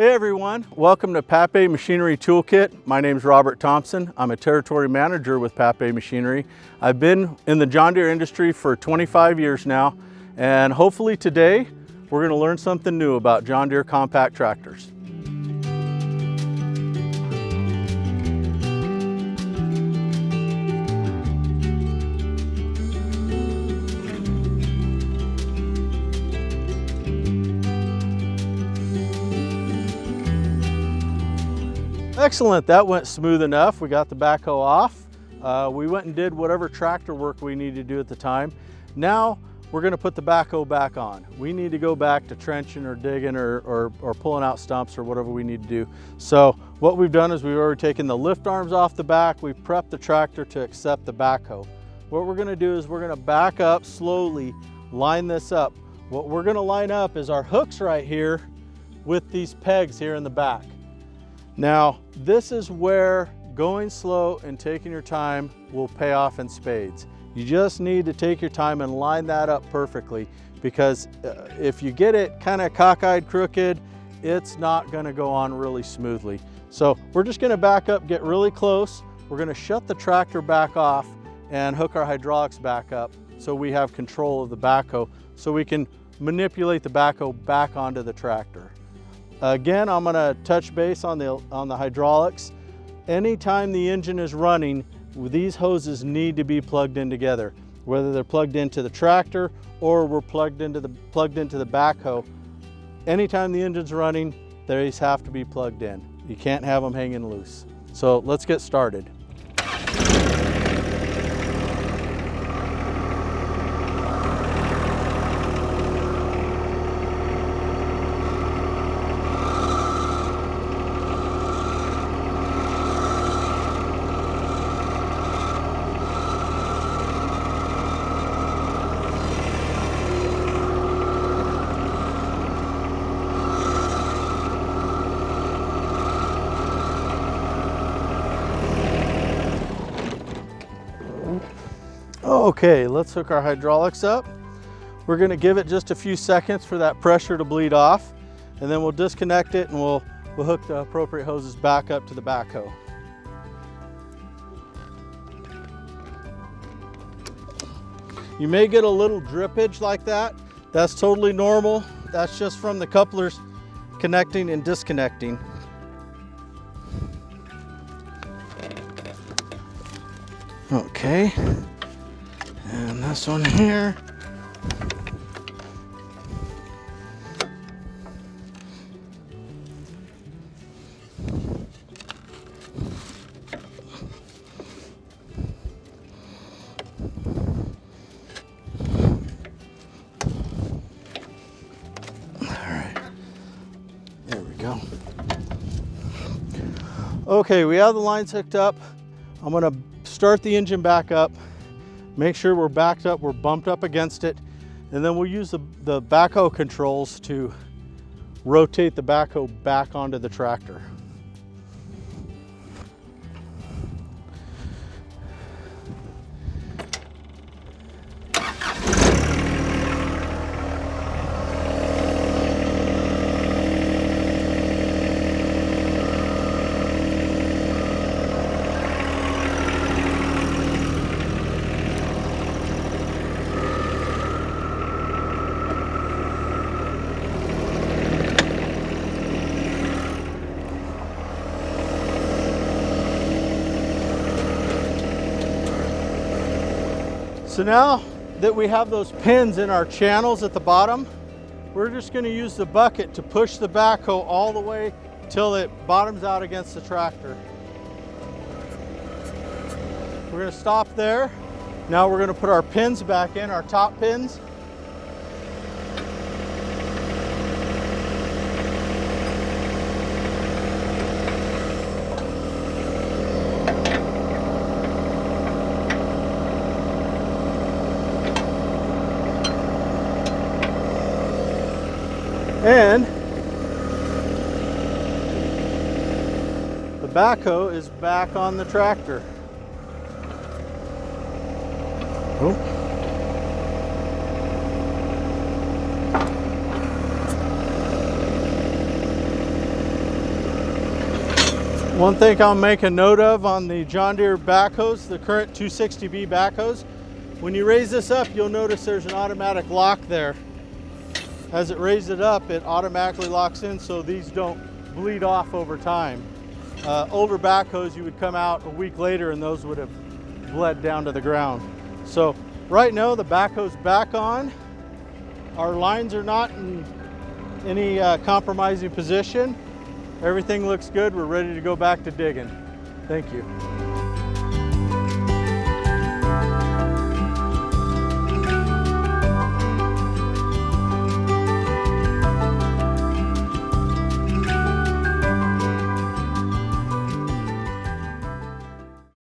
Hey everyone, welcome to Papé Machinery Toolkit. My name is Robert Thompson. I'm a territory manager with Papé Machinery. I've been in the John Deere industry for 25 years now, and hopefully today we're going to learn something new about John Deere compact tractors. Excellent, that went smooth enough. We got the backhoe off. We went and did whatever tractor work we needed to do at the time. Now we're going to put the backhoe back on. We need to go back to trenching or digging or pulling out stumps or whatever we need to do. So what we've done is we've already taken the lift arms off the back. We've prepped the tractor to accept the backhoe. What we're going to do is we're going to back up slowly, line this up. What we're going to line up is our hooks right here with these pegs here in the back. Now, this is where going slow and taking your time will pay off in spades. You just need to take your time and line that up perfectly, because if you get it kind of cockeyed, crooked, it's not going to go on really smoothly. So we're just going to back up, get really close. We're going to shut the tractor back off and hook our hydraulics back up so we have control of the backhoe, so we can manipulate the backhoe back onto the tractor. Again, I'm going to touch base on the hydraulics. Anytime the engine is running, these hoses need to be plugged in together, whether they're plugged into the tractor or we're plugged into the backhoe. Anytime the engine's running, these have to be plugged in. You can't have them hanging loose. So let's get started. Okay, let's hook our hydraulics up. We're going to give it just a few seconds for that pressure to bleed off, and then we'll disconnect it and we'll hook the appropriate hoses back up to the backhoe. You may get a little drippage like that. That's totally normal. That's just from the couplers connecting and disconnecting. Okay. And this one here. All right, there we go. Okay, we have the lines hooked up. I'm gonna start the engine back up. Make sure we're backed up, we're bumped up against it, and then we'll use the backhoe controls to rotate the backhoe back onto the tractor. So now that we have those pins in our channels at the bottom, we're just going to use the bucket to push the backhoe all the way till it bottoms out against the tractor. We're going to stop there. Now we're going to put our pins back in, our top pins. And the backhoe is back on the tractor. Oh. One thing I'll make a note of on the John Deere backhoes, the current 260B backhoes, when you raise this up, you'll notice there's an automatic lock there. As it raises it up, it automatically locks in so these don't bleed off over time. Older backhoes, you would come out a week later and those would have bled down to the ground. So right now the backhoe's back on. Our lines are not in any compromising position. Everything looks good. We're ready to go back to digging. Thank you.